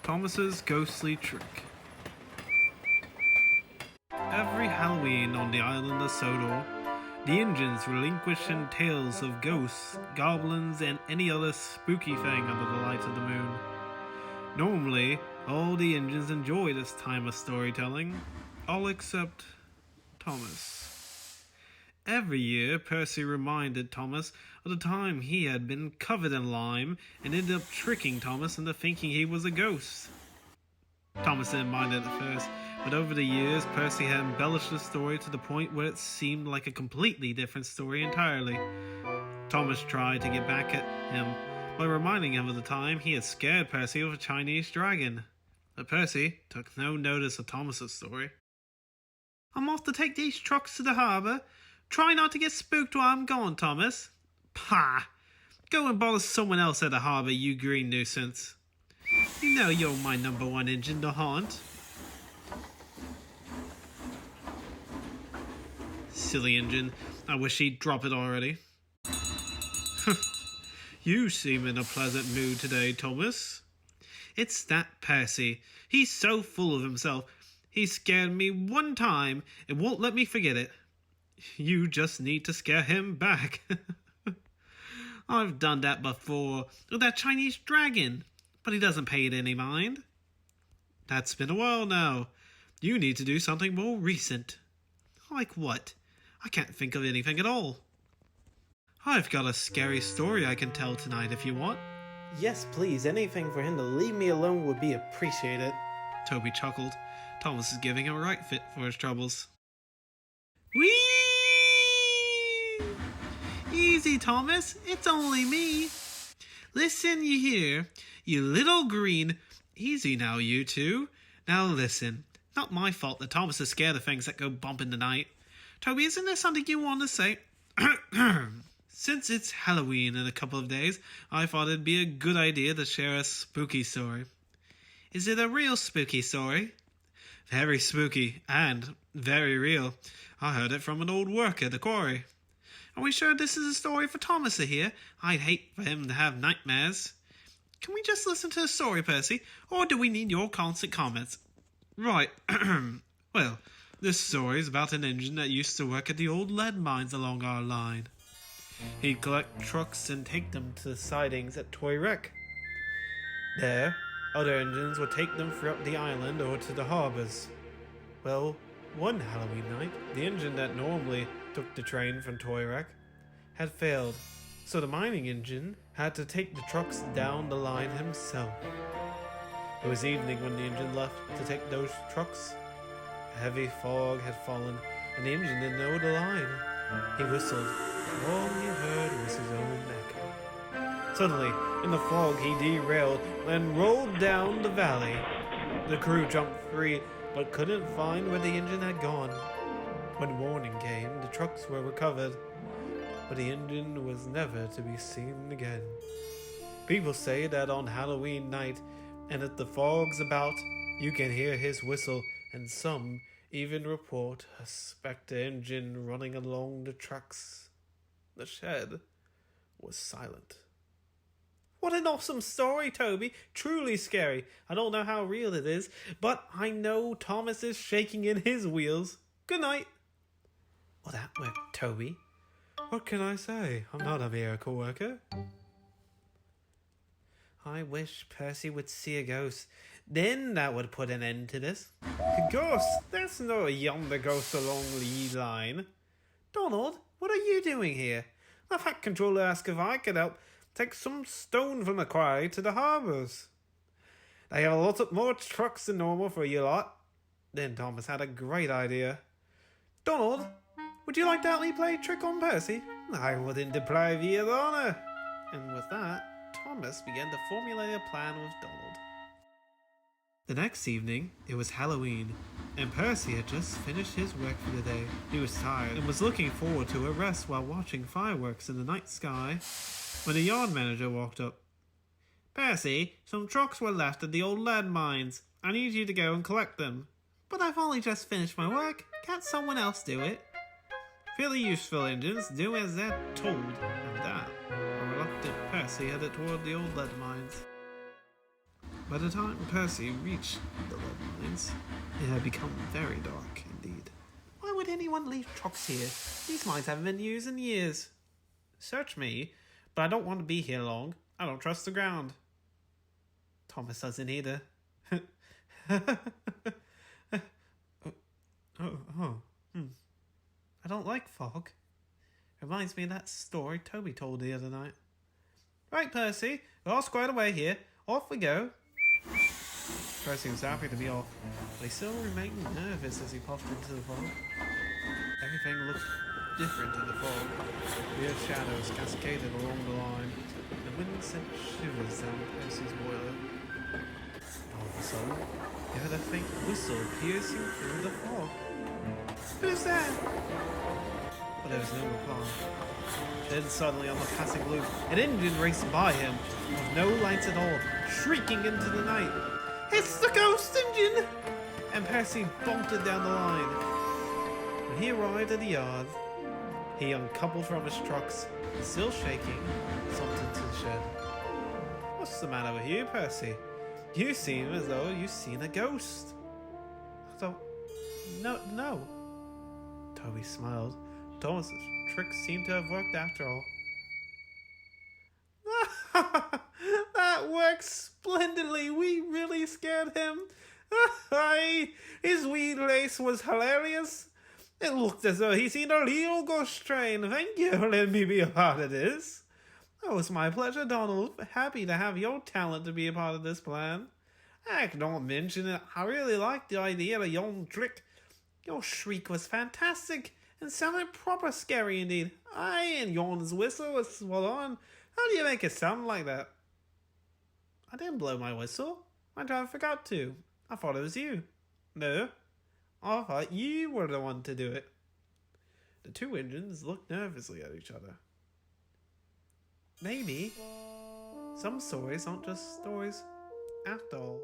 Thomas's ghostly trick. Every Halloween on the island of Sodor, the Indians relinquishing tales of ghosts, goblins, and any other spooky thing under the light of the moon. Normally, all the Indians enjoy this time of storytelling, all except Thomas. Every year, Percy reminded Thomas of the time he had been covered in lime and ended up tricking Thomas into thinking he was a ghost. Thomas didn't mind it at first, but over the years, Percy had embellished the story to the point where it seemed like a completely different story entirely. Thomas tried to get back at him by reminding him of the time he had scared Percy with a Chinese dragon. But Percy took no notice of Thomas's story. "I'm off to take these trucks to the harbour. Try not to get spooked while I'm gone, Thomas." "Pah! Go and bother someone else at the harbour, you green nuisance. You know you're my number one engine to haunt." Silly engine. I wish he'd drop it already. "You seem in a pleasant mood today, Thomas." "It's that Percy. He's so full of himself. He scared me one time and won't let me forget it." "You just need to scare him back." "I've done that before with that Chinese dragon, but he doesn't pay it any mind." "That's been a while now. You need to do something more recent." "Like what? I can't think of anything at all." "I've got a scary story I can tell tonight if you want." "Yes, please. Anything for him to leave me alone would be appreciated." Toby chuckled. Thomas is giving him a right fit for his troubles. "Whee! Easy, Thomas. It's only me. Listen, you hear? You little green. Easy now, you two. Now listen. Not my fault that Thomas is scared of things that go bump in the night. Toby, isn't there something you want to say?" "Since it's Halloween in a couple of days, I thought it'd be a good idea to share a spooky story." "Is it a real spooky story?" "Very spooky and very real. I heard it from an old worker at the quarry." "Are we sure this is a story for Thomas to hear? I'd hate for him to have nightmares." "Can we just listen to the story, Percy, or do we need your constant comments?" "Right. Well, this story is about an engine that used to work at the old lead mines along our line. He'd collect trucks and take them to the sidings at Toy Wreck. There, other engines would take them throughout the island or to the harbours. Well, one Halloween night, the engine that normally took the train from Toy Wreck had failed, so the mining engine had to take the trucks down the line himself. It was evening when the engine left to take those trucks. A heavy fog had fallen, and the engine didn't know the line. He whistled, and all he heard was his own echo. Suddenly, in the fog, he derailed and rolled down the valley. The crew jumped free, but couldn't find where the engine had gone. When morning came, the trucks were recovered, but the engine was never to be seen again. People say that on Halloween night, and if the fog's about, you can hear his whistle, and some even report a spectre engine running along the tracks. The shed was silent." "What an awesome story, Toby. Truly scary. I don't know how real it is, but I know Thomas is shaking in his wheels. Good night." "Well, that worked, Toby." "What can I say? I'm not a miracle worker." "I wish Percy would see a ghost. Then that would put an end to this." "A ghost? There's no yonder ghost along the line." "Donald, what are you doing here? The Fat Controller asked if I could help take some stone from the quarry to the harbours. They have a lot more trucks than normal for you lot." Then Thomas had a great idea. "Donald, would you like to help me play a trick on Percy?" "I wouldn't deprive you of honour." And with that, Thomas began to formulate a plan with Donald. The next evening, it was Halloween, and Percy had just finished his work for the day. He was tired and was looking forward to a rest while watching fireworks in the night sky, when the yard manager walked up. "Percy, some trucks were left at the old lead mines. I need you to go and collect them." "But I've only just finished my work. Can't someone else do it?" "Fairly useful engines do as they're told." And that, a reluctant Percy headed toward the old lead mines. By the time Percy reached the lead mines, it had become very dark indeed. Why would anyone leave trucks here? These mines haven't been used in years. Search me, but I don't want to be here long. I don't trust the ground. Thomas doesn't either. I don't like fog. Reminds me of that story Toby told the other night. Right, Percy, we're all squared away here. Off we go. Percy was happy to be off, but he still remained nervous as he puffed into the fog. Everything looked different in the fog. Weird shadows cascaded along the line, and the wind sent shivers down Percy's boiler. All of a sudden, he heard a faint whistle piercing through the fog. Who's that? But there was no reply. Then suddenly, on the passing loop, an engine raced by him, with no lights at all, shrieking into the night. It's the ghost engine! And Percy bolted down the line. When he arrived at the yard, he uncoupled from his trucks, still shaking, jumped into the shed. What's the matter with you, Percy? You seem as though you've seen a ghost. No. Toby smiled. Thomas's trick seemed to have worked after all. That worked splendidly. We really scared him. His wee lace was hilarious. It looked as though he'd seen a real ghost train. Thank you for letting me be a part of this. Oh, it's my pleasure, Donald. Happy to have your talent to be a part of this plan. I cannot mention it. I really liked the idea of your trick. Your shriek was fantastic and sounded proper scary indeed. Aye, and Yawn's whistle was spot on. How do you make it sound like that? I didn't blow my whistle. My driver forgot to. I thought it was you. No, I thought you were the one to do it. The two engines looked nervously at each other. Maybe some stories aren't just stories after all.